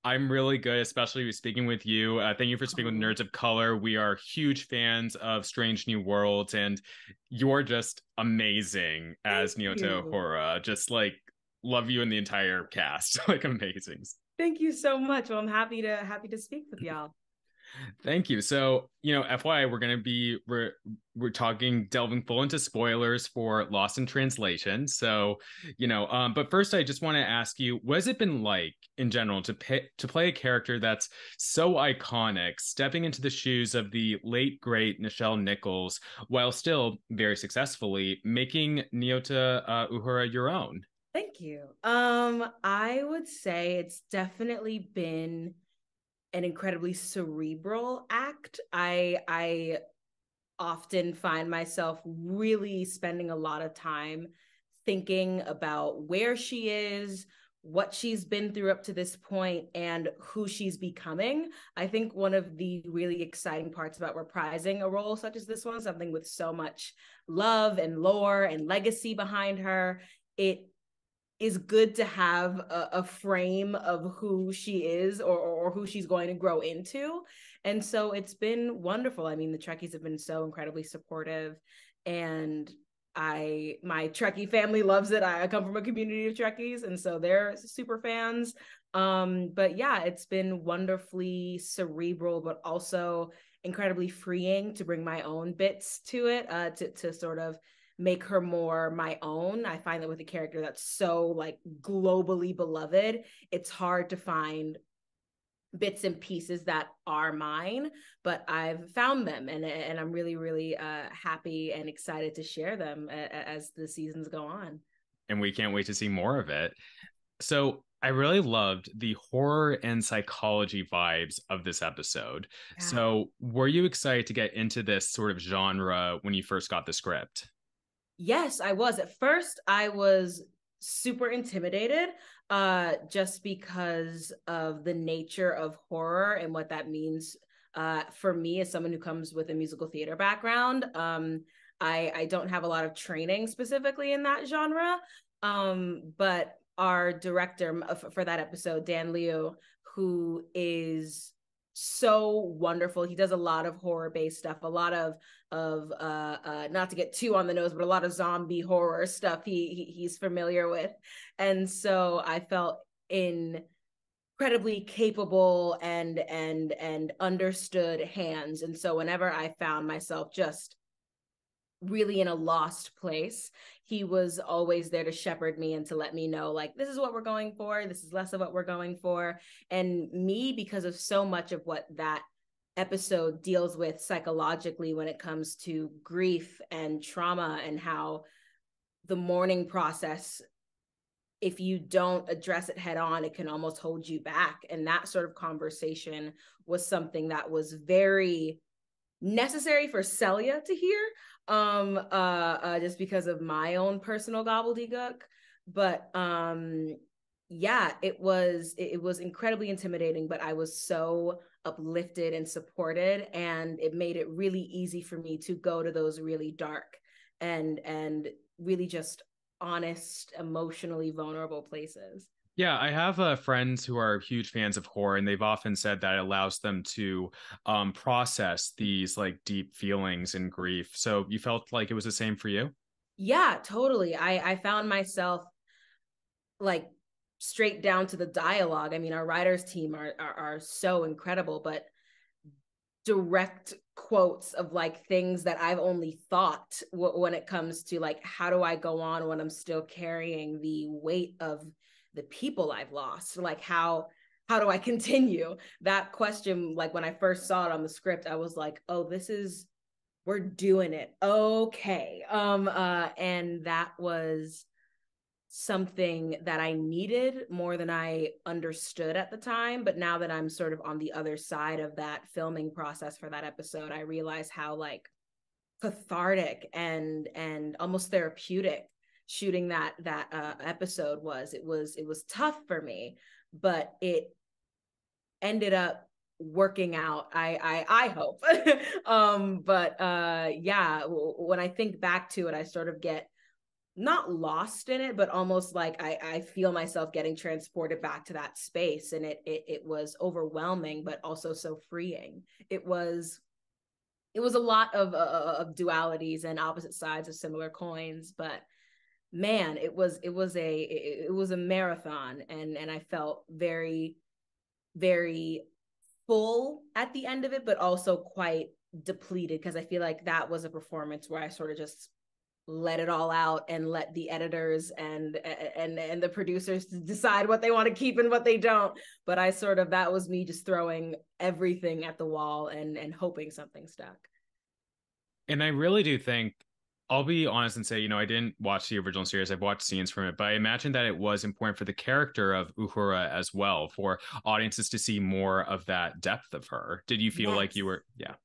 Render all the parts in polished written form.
I'm really good, especially speaking with you. Thank you for speaking with Oh, Nerds of Color. We are huge fans of Strange New Worlds, and you're just amazing thank as Nyota you. Uhura. Just like love you and the entire cast. Like amazing. Thank you so much. Well, I'm happy to speak with y'all. Thank you. So, FYI, we're talking delving full into spoilers for Lost in Translation. So, but first I just want to ask you, what has it been like in general to play a character that's so iconic, stepping into the shoes of the late great Nichelle Nichols while still very successfully making Nyota Uhura your own? Thank you. I would say it's definitely been an incredibly cerebral act. I often find myself really spending a lot of time thinking about where she is, what she's been through up to this point, and who she's becoming. I think one of the really exciting parts about reprising a role such as this one, something with so much love and lore and legacy behind her, it is good to have a frame of who she is or who she's going to grow into. And so it's been wonderful. I mean, the Trekkies have been so incredibly supportive, and my Trekkie family loves it. I come from a community of Trekkies, and so they're super fans. But yeah, it's been wonderfully cerebral, but also incredibly freeing to bring my own bits to it, to sort of make her more my own. I find that with a character that's so like globally beloved, it's hard to find bits and pieces that are mine, but I've found them, and I'm really happy and excited to share them as the seasons go on. And we can't wait to see more of it. So I really loved the horror and psychology vibes of this episode. Yeah. So were you excited to get into this sort of genre when you first got the script? Yes, I was. At first, I was super intimidated, just because of the nature of horror and what that means, for me as someone who comes with a musical theater background. I don't have a lot of training specifically in that genre, but our director for that episode, Dan Liu, who is so wonderful. He does a lot of horror based stuff, a lot of not to get too on the nose, but a lot of zombie horror stuff he's familiar with. And so I felt incredibly capable and understood hands. And so whenever I found myself just really in a lost place, he was always there to shepherd me and to let me know, like, this is what we're going for, this is less of what we're going for. And me, because of so much of what that episode deals with psychologically when it comes to grief and trauma, and how the mourning process, if you don't address it head on, it can almost hold you back. And that sort of conversation was something that was very necessary for Celia to hear, just because of my own personal gobbledygook. But yeah, it was incredibly intimidating, but I was so uplifted and supported, and it made it really easy for me to go to those really dark and really just honest, emotionally vulnerable places. Yeah, I have friends who are huge fans of horror, and they've often said that it allows them to process these like deep feelings and grief. So you felt like it was the same for you? Yeah, totally. I found myself like straight down to the dialogue. I mean, our writers team are so incredible, but direct quotes of like things that I've only thought when it comes to like, how do I go on when I'm still carrying the weight of the people I've lost? Like, how do I continue? That question, like when I first saw it on the script, I was like, oh, this is, we're doing it. Okay. And that was something that I needed more than I understood at the time. But now that I'm sort of on the other side of that filming process for that episode, I realize how like cathartic and almost therapeutic shooting that episode was. It was tough for me, but it ended up working out. I hope. But yeah, when I think back to it, I sort of get not lost in it, but almost like I feel myself getting transported back to that space. And it was overwhelming, but also so freeing. It was a lot of dualities and opposite sides of similar coins, but man, it was a marathon, and I felt very, very full at the end of it, but also quite depleted, because I feel like that was a performance where I sort of just let it all out and let the editors and the producers decide what they want to keep and what they don't. But I sort of, that was me just throwing everything at the wall and hoping something stuck. And I really do think, I'll be honest and say, I didn't watch the original series. I've watched scenes from it, but I imagine that it was important for the character of Uhura as well, for audiences to see more of that depth of her. Did you feel like Yes. you were, yeah.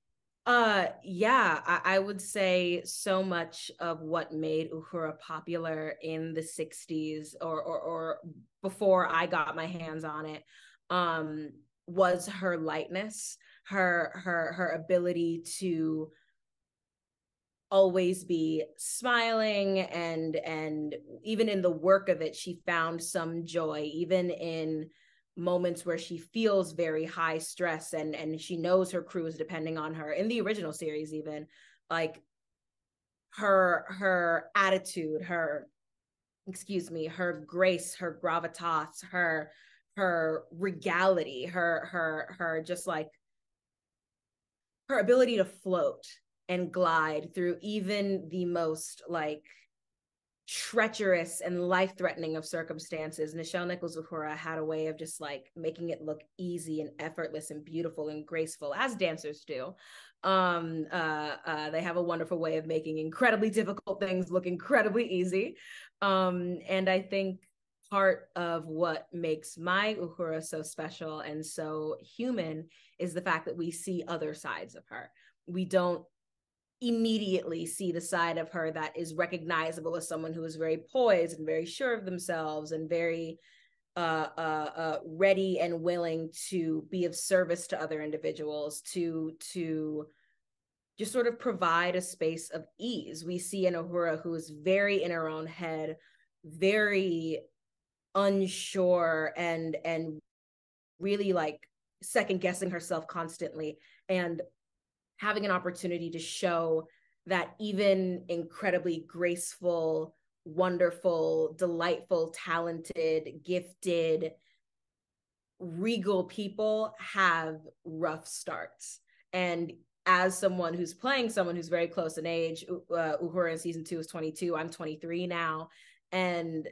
Yeah, I would say so much of what made Uhura popular in the 60s, or before I got my hands on it, um, was her lightness, her ability to always be smiling, and even in the work of it, she found some joy, even in moments where she feels very high stress, and she knows her crew is depending on her. In the original series, even, like, her attitude, her, excuse me, her grace, her gravitas, her regality, her just like her ability to float and glide through even the most like treacherous and life-threatening of circumstances. Nichelle Nichols Uhura had a way of just like making it look easy and effortless and beautiful and graceful, as dancers do. They have a wonderful way of making incredibly difficult things look incredibly easy. And I think part of what makes my Uhura so special and so human is the fact that we see other sides of her. We don't immediately see the side of her that is recognizable as someone who is very poised and very sure of themselves and very ready and willing to be of service to other individuals, to just sort of provide a space of ease. We see an Uhura who is very in her own head, very unsure, and really like second guessing herself constantly, and having an opportunity to show that even incredibly graceful, wonderful, delightful, talented, gifted, regal people have rough starts. And as someone who's playing someone who's very close in age, Uhura in season 2 is 22. I'm 23 now. And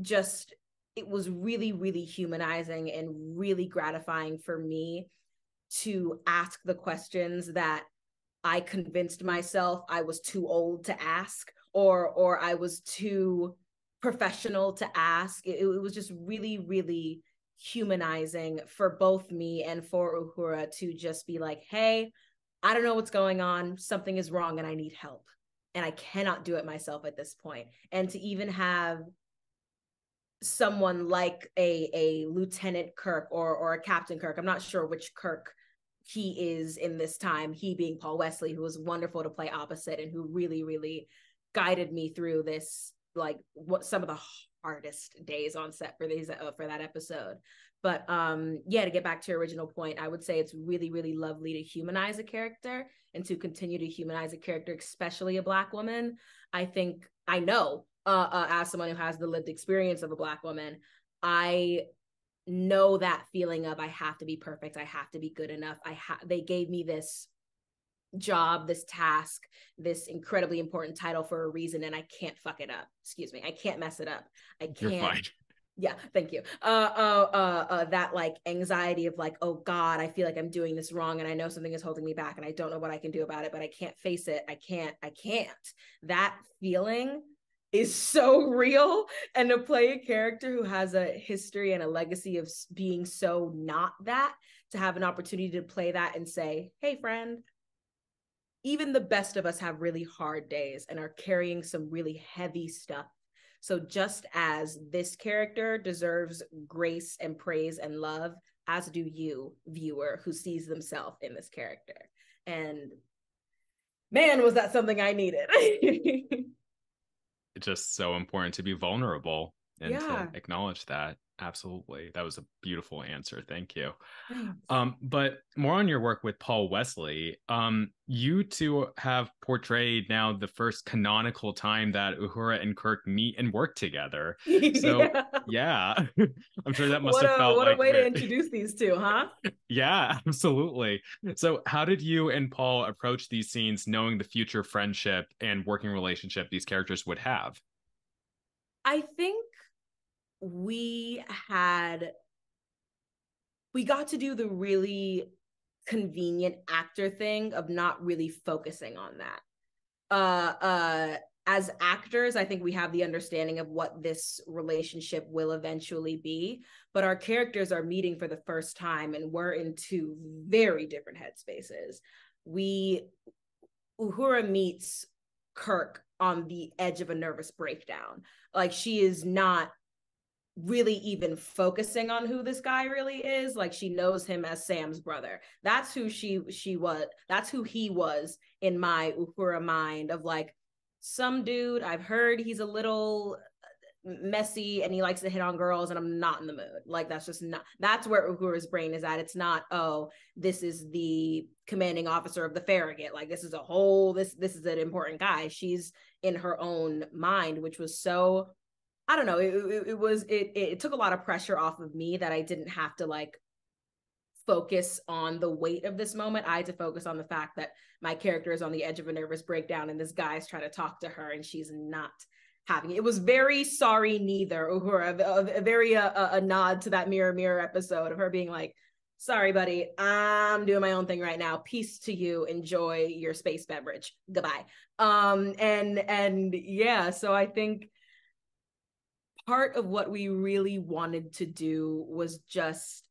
just, it was really, really humanizing and really gratifying for me to ask the questions that I convinced myself I was too old to ask, or I was too professional to ask. It was just really, really humanizing for both me and for Uhura to just be like, hey, I don't know what's going on. Something is wrong and I need help. And I cannot do it myself at this point. And to even have someone like a Lieutenant Kirk, or a Captain Kirk, I'm not sure which Kirk he is in this time, he being Paul Wesley, who was wonderful to play opposite and who really, really guided me through this, like, what some of the hardest days on set for these for that episode. But yeah, to get back to your original point, I would say it's really, really lovely to humanize a character and to continue to humanize a character, especially a Black woman. I think, I know, as someone who has the lived experience of a Black woman, I know that feeling of I have to be perfect, I have to be good enough. They gave me this job, this task, this incredibly important title for a reason, and I can't fuck it up. Excuse me, I can't mess it up. I You're can't. fine. Yeah, thank you. That like anxiety of like, oh God, I feel like I'm doing this wrong, and I know something is holding me back, and I don't know what I can do about it, but I can't face it. I can't. That feeling is so real. And to play a character who has a history and a legacy of being so not that, to have an opportunity to play that and say, hey, friend, even the best of us have really hard days and are carrying some really heavy stuff. So just as this character deserves grace and praise and love, as do you, viewer, who sees themselves in this character. And man, was that something I needed. just so important to be vulnerable and to Yeah. acknowledge that. Absolutely. That was a beautiful answer. Thank you. Thanks. But more on your work with Paul Wesley. You two have portrayed now the first canonical time that Uhura and Kirk meet and work together. So Yeah. yeah, I'm sure that must have felt What a like way to very, introduce these two, huh? yeah, absolutely. So how did you and Paul approach these scenes, knowing the future friendship and working relationship these characters would have? I think we had we got to do the really convenient actor thing of not really focusing on that. As actors, I think we have the understanding of what this relationship will eventually be, but our characters are meeting for the first time and we're in two very different headspaces. We Uhura meets Kirk on the edge of a nervous breakdown. Like she is not really even focusing on who this guy really is. Like she knows him as Sam's brother. That's who she was. That's who he was in my Uhura mind of like some dude. I've heard he's a little messy and he likes to hit on girls and I'm not in the mood. Like that's just not, that's where Uhura's brain is at. It's not, oh, this is the commanding officer of the Farragut. Like this is a whole, this is an important guy. She's in her own mind, which was so, I don't know. It took a lot of pressure off of me that I didn't have to like focus on the weight of this moment. I had to focus on the fact that my character is on the edge of a nervous breakdown and this guy's trying to talk to her and she's not having it. It was very sorry neither Uhura, a very a nod to that Mirror Mirror episode of her being like, sorry buddy, I'm doing my own thing right now, peace to you, enjoy your space beverage, goodbye. And yeah, so I think part of what we really wanted to do was just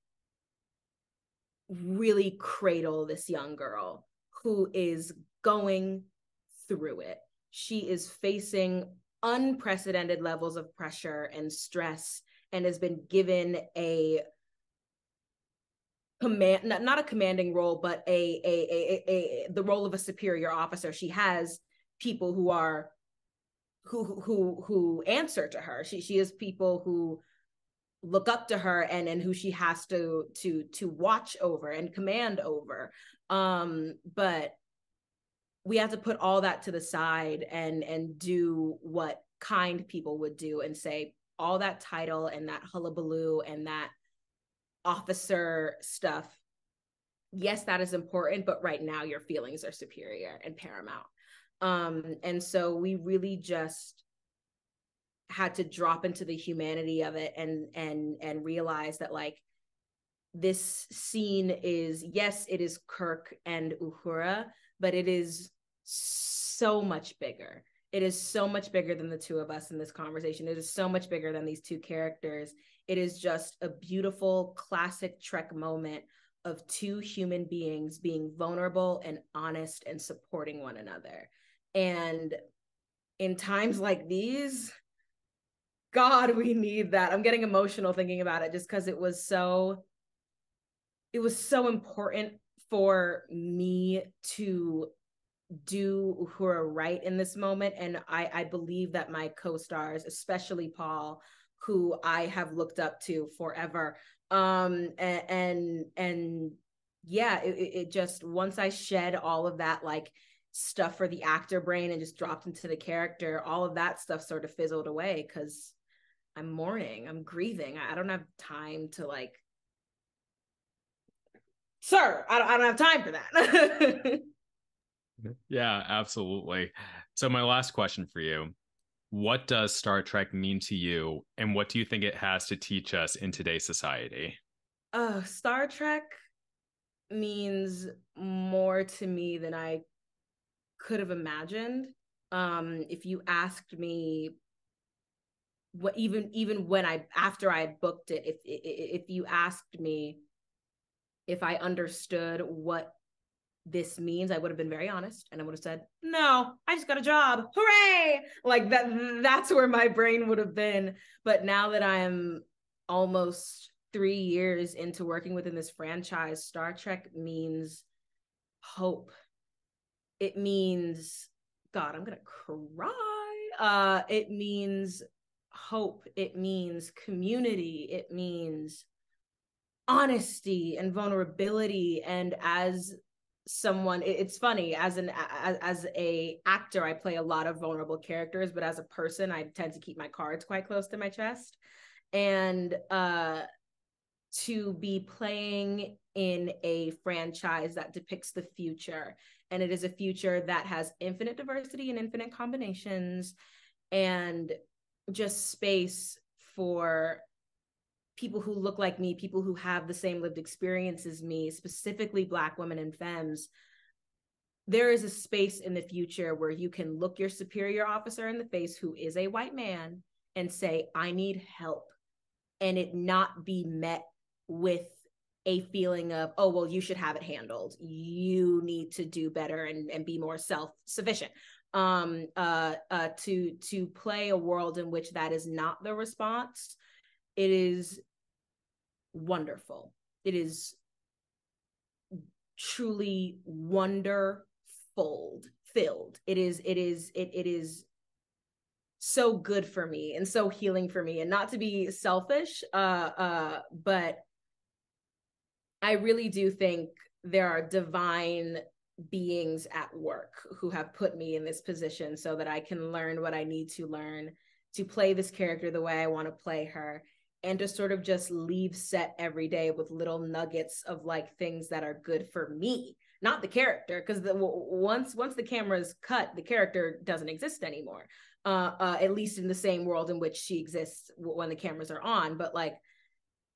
really cradle this young girl who is going through it. She is facing unprecedented levels of pressure and stress and has been given a command, not a commanding role, but the role of a superior officer. She has people who are who answer to her. She has people who look up to her and who she has to watch over and command over. But we have to put all that to the side and do what kind people would do and say all that title and that hullabaloo and that officer stuff, yes, that is important, but right now your feelings are superior and paramount. And so we really just had to drop into the humanity of it and realize that like this scene is, yes, it is Kirk and Uhura, but it is so much bigger. It is so much bigger than the two of us in this conversation. It is so much bigger than these two characters. It is just a beautiful classic Trek moment of two human beings being vulnerable and honest and supporting one another. And in times like these, God, we need that. I'm getting emotional thinking about it just because it was so important for me to do Uhura right in this moment. And I believe that my co-stars, especially Paul, who I have looked up to forever, and yeah, it just, once I shed all of that like stuff for the actor brain and just dropped into the character, all of that stuff sort of fizzled away because I'm mourning, I'm grieving. I don't have time to like, sir, I don't have time for that. Yeah, absolutely. So my last question for you, what does Star Trek mean to you, and what do you think it has to teach us in today's society? Star Trek means more to me than I could have imagined. If you asked me what, even when I, after I had booked it, if you asked me if I understood what this means, I would have been very honest and I would have said, no, I just got a job. Hooray! Like that's where my brain would have been. But now that I'm almost 3 years into working within this franchise, Star Trek means hope. It means, God, I'm gonna cry. it means hope. It means community. It means honesty and vulnerability. And as someone, it's funny, as a actor, I play a lot of vulnerable characters, but as a person, I tend to keep my cards quite close to my chest. And to be playing in a franchise that depicts the future, and it is a future that has infinite diversity and infinite combinations, and just space for people who look like me, people who have the same lived experience as me, specifically Black women and femmes. There is a space in the future where you can look your superior officer in the face, who is a white man, and say, I need help, and it not be met with a feeling of, oh, well, you should have it handled. You need to do better and be more self-sufficient. To play a world in which that is not the response, it is wonderful. It is truly wonder filled. It is so good for me and so healing for me. And not to be selfish, but I really do think there are divine beings at work who have put me in this position so that I can learn what I need to learn to play this character the way I want to play her, and to sort of just leave set every day with little nuggets of like things that are good for me, not the character, because once the camera's cut, the character doesn't exist anymore, at least in the same world in which she exists when the cameras are on. But like,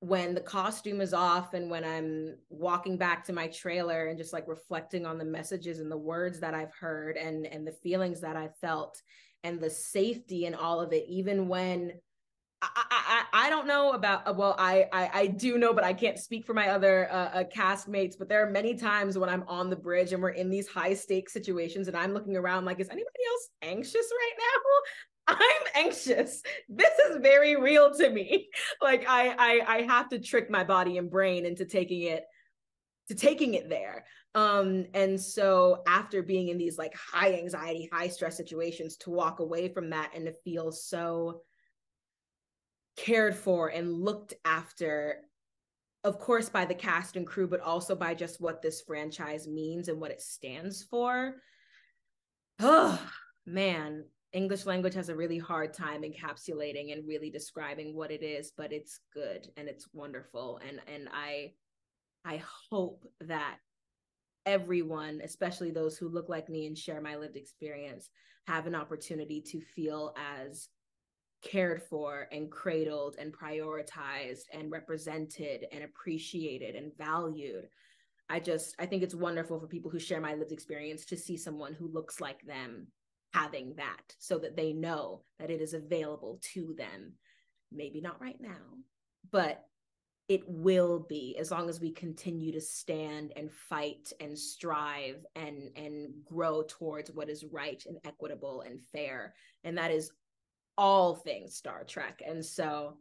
when the costume is off and when I'm walking back to my trailer and just like reflecting on the messages and the words that I've heard and the feelings that I felt and the safety in all of it, even when I don't know about, well, I do know, but I can't speak for my other castmates, but there are many times when I'm on the bridge and we're in these high stakes situations and I'm looking around like, is anybody else anxious right now? I'm anxious. This is very real to me. Like I have to trick my body and brain into taking it there. And so after being in these like high anxiety, high stress situations, to walk away from that and to feel so cared for and looked after, of course, by the cast and crew, but also by just what this franchise means and what it stands for. Oh, man. English language has a really hard time encapsulating and really describing what it is, but it's good and it's wonderful. And I hope that everyone, especially those who look like me and share my lived experience, have an opportunity to feel as cared for and cradled and prioritized and represented and appreciated and valued. I think it's wonderful for people who share my lived experience to see someone who looks like them having that, so that they know that it is available to them. Maybe not right now, but it will be, as long as we continue to stand and fight and strive and grow towards what is right and equitable and fair. And that is all things Star Trek. And so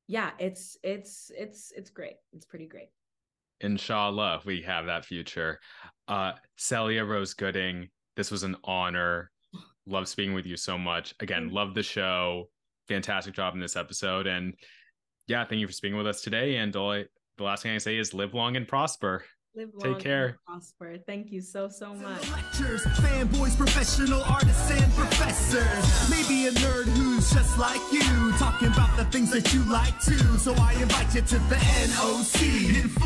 yeah, it's great. It's pretty great. Inshallah, we have that future. Celia Rose Gooding, this was an honor. Love speaking with you so much. Again, love the show. Fantastic job in this episode. And yeah, thank you for speaking with us today. And the last thing I say is live long and prosper. Live long Take care. And prosper. Thank you so much. Lectures, fanboys, professional artists, and professors. Maybe a nerd who's just like you, talking about the things that you like too. So I invite you to the NOC.